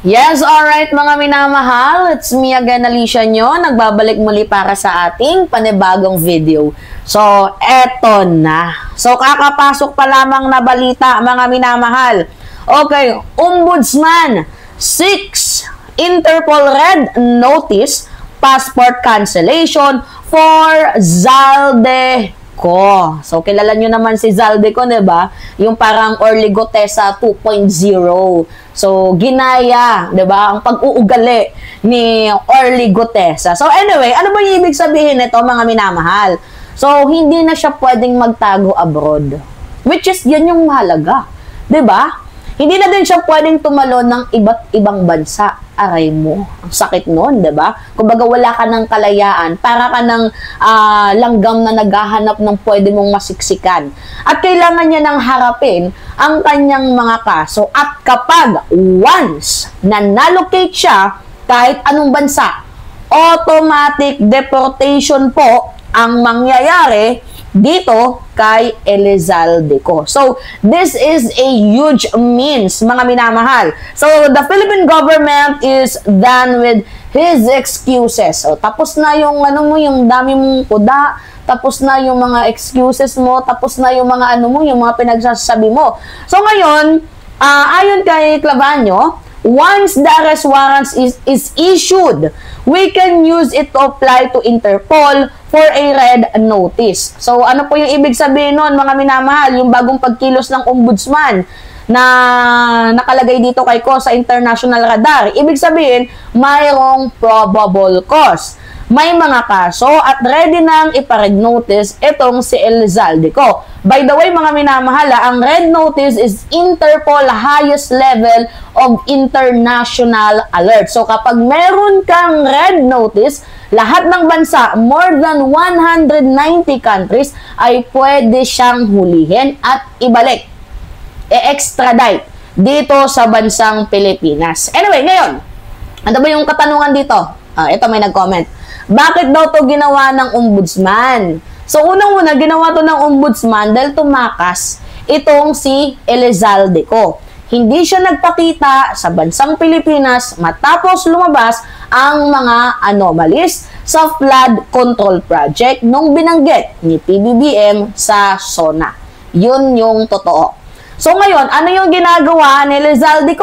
Yes, alright mga minamahal, it's me again, Alicia nyo, nagbabalik muli para sa ating panibagong video. So, eto na. So, kakapasok pa lamang na balita mga minamahal. Okay, Ombudsman, 6 Interpol Red Notice, passport cancellation for Zaldico. So, kilala nyo naman si Zaldico, diba? Yung parang Orly Gotesa 2.0. So, ginaya, diba? Ang pag-uugali ni Orly Gotesa. So, anyway, ano ba yung ibig sabihin nito, mga minamahal? So, hindi na siya pwedeng magtago abroad. Which is, yan yung mahalaga. Diba? Hindi na din siya pwedeng tumalon ng iba't ibang bansa. Aray mo. Ang sakit nun, diba? Kumbaga wala ka ng kalayaan. Para ka ng langgam na naghahanap ng pwede mong masiksikan. At kailangan niya nang harapin ang kanyang mga kaso. At kapag once na nalocate siya kahit anong bansa, automatic deportation po ang mangyayari dito kay Elizalde. So, this is a huge means, mga minamahal. So, the Philippine government is done with his excuses. So, tapos na yung, yung dami mong kuda, tapos na yung mga excuses mo, tapos na yung mga yung mga pinagsasabi mo. So, ngayon, ayon kay Clavanio, once the arrest warrant is issued, we can use it to apply to Interpol for a red notice. So, ano po yung ibig sabihin nun, mga minamahal? Yung bagong pagkilos ng ombudsman na nakalagay dito kay ko sa international radar. Ibig sabihin, mayroong probable cause. May mga kaso at ready nang ipa-red notice itong si Elizalde. By the way, mga minamahala, ang red notice is Interpol highest level of international alert. So, kapag meron kang red notice, lahat ng bansa, more than 190 countries, ay pwede siyang hulihin at ibalik, e-extradite dito sa bansang Pilipinas. Anyway, ngayon, ano ba yung katanungan dito? Ito may nag-comment. Bakit daw to ginawa ng ombudsman? So, unang-una, ginawa to ng ombudsman dahil tumakas itong si Elizalde. Hindi siya nagpakita sa bansang Pilipinas matapos lumabas ang mga anomalies sa flood control project nung binanggit ni PBBM sa SONA. Yun yung totoo. So, ngayon, ano yung ginagawa ni Elizalde?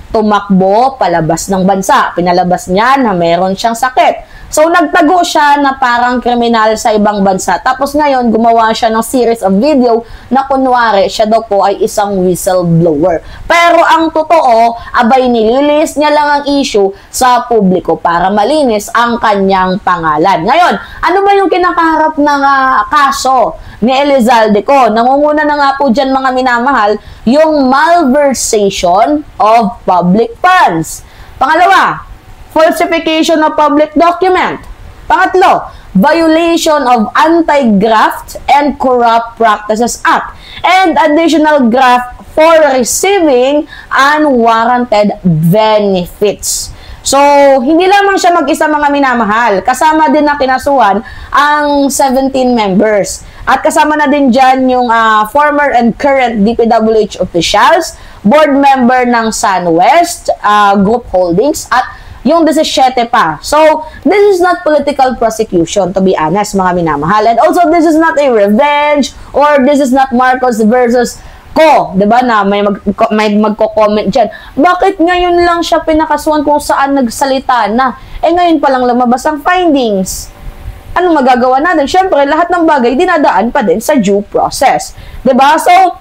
Tumakbo palabas ng bansa. Pinalabas niya na meron siyang sakit. So, nagtago siya na parang kriminal sa ibang bansa. Tapos ngayon, gumawa siya ng series of video na kunwari siya daw po ay isang whistleblower. Pero ang totoo, abay nililis niya lang ang issue sa publiko para malinis ang kanyang pangalan. Ngayon, ano ba yung kinakaharap ng kaso ni Elizalde? Nangunguna na nga po dyan, mga minamahal, yung malversation of public funds. Pangalawa, falsification of public document. Pangatlo, violation of Anti-Graft and Corrupt Practices Act. And additional graft for receiving unwarranted benefits. So, hindi lamang siya mag-isa, mga minamahal. Kasama din na kinasuhan ang 17 members. At kasama na din dyan yung former and current DPWH officials, board member ng SunWest Group Holdings, at yung 17 pa. So, this is not political prosecution, to be honest, mga minamahal. And also, this is not a revenge or this is not Marcos versus Ko. Diba na may magko-comment dyan. Bakit ngayon lang siya pinakasuhan kung saan nagsalita na? Ngayon pa lang lumabas ang findings. Ano magagawa natin? Siyempre, lahat ng bagay dinadaan pa din sa due process. Diba? So,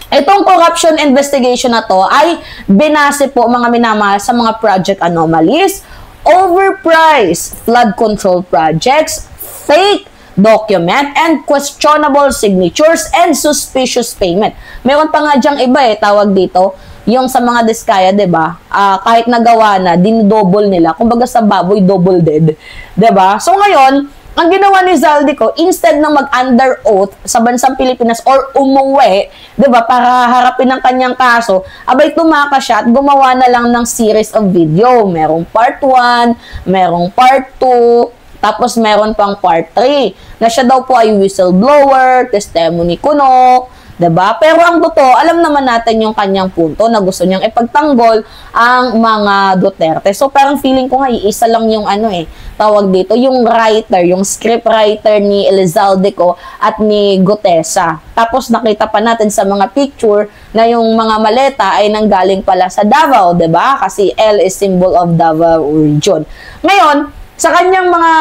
itong corruption investigation na to ay binase po, mga minamahal, sa mga project anomalies, overpriced flood control projects, fake document, and questionable signatures and suspicious payment. Meron pa nga dyang iba tawag dito, yung sa mga diskaya, diba? Kahit nagawa na, dinodouble nila. Kumbaga sa baboy, double dead. Diba? So ngayon, ang ginawa ni Zaldico, instead ng mag-under oath sa bansang Pilipinas or umuwi, diba, para harapin ang kanyang kaso, abay tumakas siya at gumawa na lang ng series of video. Merong part 1, merong part 2, tapos meron pang part 3, na siya daw po ay whistleblower, testimony kuno, 'Diba? Pero ang totoo, alam naman natin yung kanyang punto na gusto niyang ipagtanggol ang mga Duterte. So parang feeling ko nga iisa lang yung tawag dito, yung writer, yung script writer ni Elizalde at ni Gutesa. Tapos nakita pa natin sa mga picture na yung mga maleta ay nanggaling pala sa Davao, 'di ba? Kasi L is symbol of Davao region. Ngayon, sa kanyang mga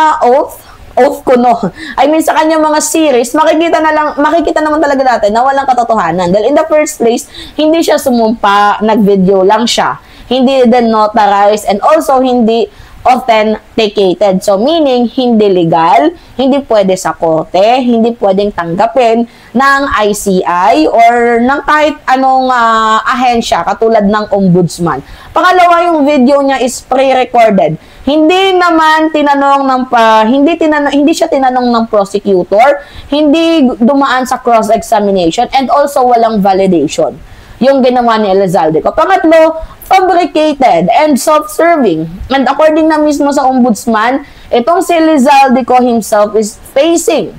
oath ko, no. I mean, sa kanyang mga series, makikita naman talaga natin na walang katotohanan. Dahil in the first place, hindi siya sumumpa, nag-video lang siya. Hindi din notarized and also hindi authenticated. So, meaning, hindi legal, hindi pwede sa korte, hindi pwedeng tanggapin ng ICI or ng kahit anong ahensya katulad ng ombudsman. Pangalawa, yung video niya is pre-recorded. Hindi naman hindi siya tinanong ng prosecutor, hindi dumaan sa cross-examination, and also walang validation yung ginawa ni Elizalde. Pangatlo, fabricated and self-serving. And according na mismo sa ombudsman, itong si Elizalde himself is facing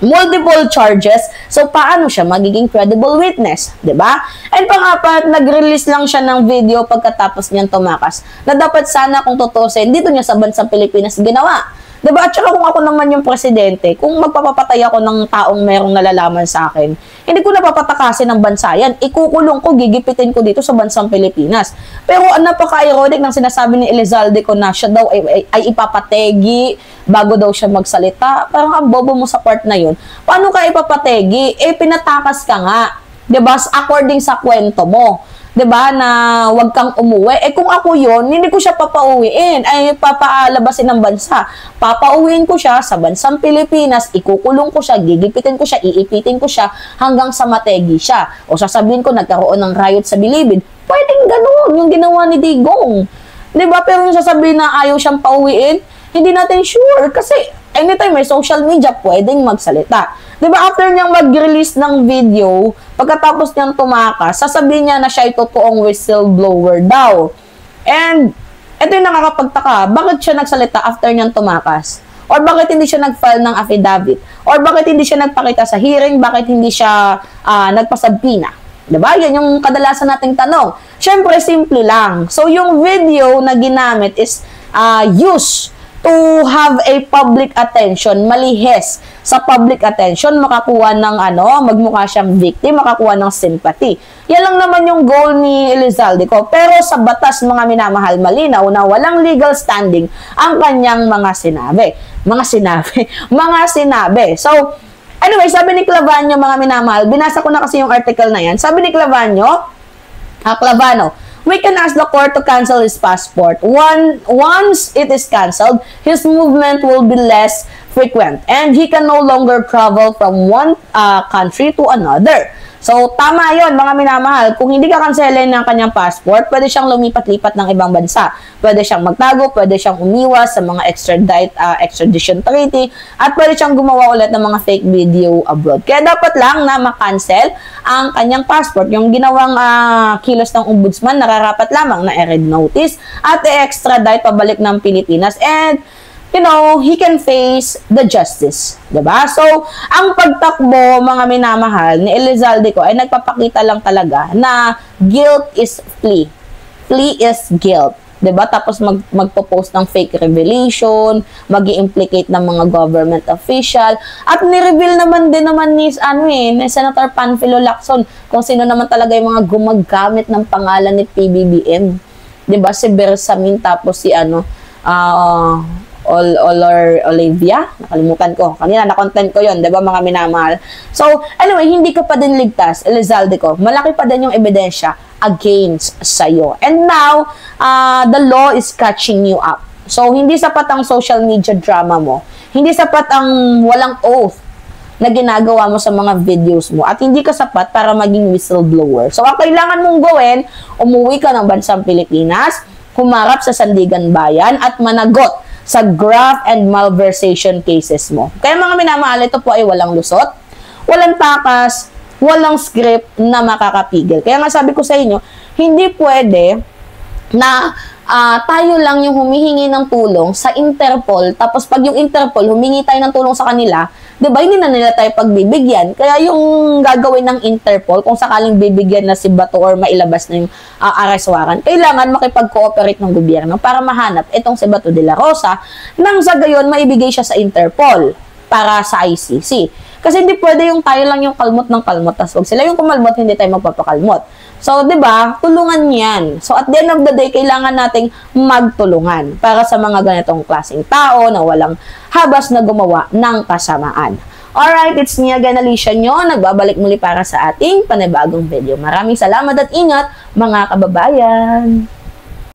multiple charges. So, paano siya magiging credible witness? Diba? And pang-apat, nag-release lang siya ng video pagkatapos niyang tumakas na dapat sana kung tutusin, dito niya sa bansang Pilipinas ginawa. Diba? At saka kung ako naman yung presidente, kung magpapapatay ako ng taong merong nalalaman sa akin, hindi ko napapatakasin ng bansa yan. Ikukulong ko, gigipitin ko dito sa bansang Pilipinas. Pero napaka-ironic ng sinasabi ni Elizalde na siya daw ay ipapategi bago daw siya magsalita. Parang ang bobo mo sa part na yun. Paano ka ipapategi? Pinatakas ka nga. Diba? According sa kwento mo. 'Di ba, na wag kang umuwi. Kung ako 'yon, hindi ko siya papauwiin. Ay papaalabasin ng bansa. Papauwiin ko siya sa bansang Pilipinas, ikukulong ko siya, gigipitin ko siya, iipitin ko siya hanggang sa mategi siya. O sasabihin ko nagkaroon ng riot sa Bilibid. Pwedeng ganoon yung ginawa ni Digong. 'Di ba? Pero yung sasabihin na ayaw siyang pauwiin, hindi natin sure kasi anytime may social media, pwedeng magsalita. Diba, after niyang mag-release ng video, pagkatapos niyang tumakas, sasabihin niya na siya ay totoong whistleblower daw. And, ito yung nakakapagtaka, bakit siya nagsalita after niyang tumakas? Or bakit hindi siya nag-file ng affidavit? Or bakit hindi siya nagpakita sa hearing? Bakit hindi siya nagpasabpina? Diba? Yan yung kadalasan nating tanong. Siyempre, simple lang. So, yung video na ginamit is used to have a public attention, malihis sa public attention, makakuha ng magmukha siyang victim, makakuha ng sympathy. Yan lang naman yung goal ni Elizalde Pero sa batas, mga minamahal, malinaw na walang legal standing ang kanyang mga sinabi. So, anyway, sabi ni Clavano, mga minamahal, binasa ko na kasi yung article na yan. Sabi ni Clavano, we can ask the court to cancel his passport. Once it is canceled, his movement will be less frequent and he can no longer travel from one country to another. So, tama yon, mga minamahal. Kung hindi ka kanselin ng kanyang passport, pwede siyang lumipat-lipat ng ibang bansa. Pwede siyang magtago, pwede siyang umiwas sa mga extradition treaty, at pwede siyang gumawa ulit ng mga fake video abroad. Kaya dapat lang na makancel ang kanyang passport. Yung ginawang kilos ng ombudsman, nararapat lamang na i-read notice at i-extradite pabalik ng Pilipinas, and he can face the justice. Diba? So, ang pagtakbo, mga minamahal, ni Elizalde ay nagpapakita lang talaga na guilt is plea. Plea is guilt. Diba? Tapos magpo-post ng fake revelation, mag-i-implicate ng mga government official, at ni-reveal naman ni Senator Panfilo Lacson kung sino naman talaga yung mga gumagamit ng pangalan ni PBBM. Diba? Si Bersamin, tapos si Olivia, nakalimutan ko. Kanina, na-content ko yon, diba, mga minamahal? So, anyway, hindi ka pa din ligtas, Elizalde Malaki pa din yung ebidensya against sa'yo. And now, the law is catching you up. So, hindi sapat ang social media drama mo. Hindi sapat ang walang oath na ginagawa mo sa mga videos mo. At hindi ka sapat para maging whistleblower. So, ang kailangan mong gawin, umuwi ka ng bansang Pilipinas, humarap sa Sandigan Bayan, at managot sa graft and malversation cases mo. Kaya mga minamahal, ito po ay walang lusot, walang takas, walang script na makakapigil. Kaya nga sabi ko sa inyo, hindi pwede na tayo lang yung humihingi ng tulong sa Interpol, tapos pag yung Interpol humingi tayo ng tulong sa kanila, 'Di ba, hindi na nila tayo pagbibigyan. Kaya yung gagawin ng Interpol, kung sakaling bibigyan na si Bato or mailabas na yung arrest warrant, kailangan makipag-cooperate ng gobyerno para mahanap itong si Bato de la Rosa nang sa gayon maibigay siya sa Interpol para sa ICC. Kasi hindi pwede yung tayo lang yung kalmot ng kalmot, tapos wag sila yung kumalmot, hindi tayo magpapakalmot. So, di ba, tulungan yan. So, at the end of the day, kailangan nating magtulungan para sa mga ganitong klaseng tao na walang habas na gumawa ng kasamaan. Alright, it's me again, Alicia nyo. Nagbabalik muli para sa ating panibagong video. Maraming salamat at ingat, mga kababayan!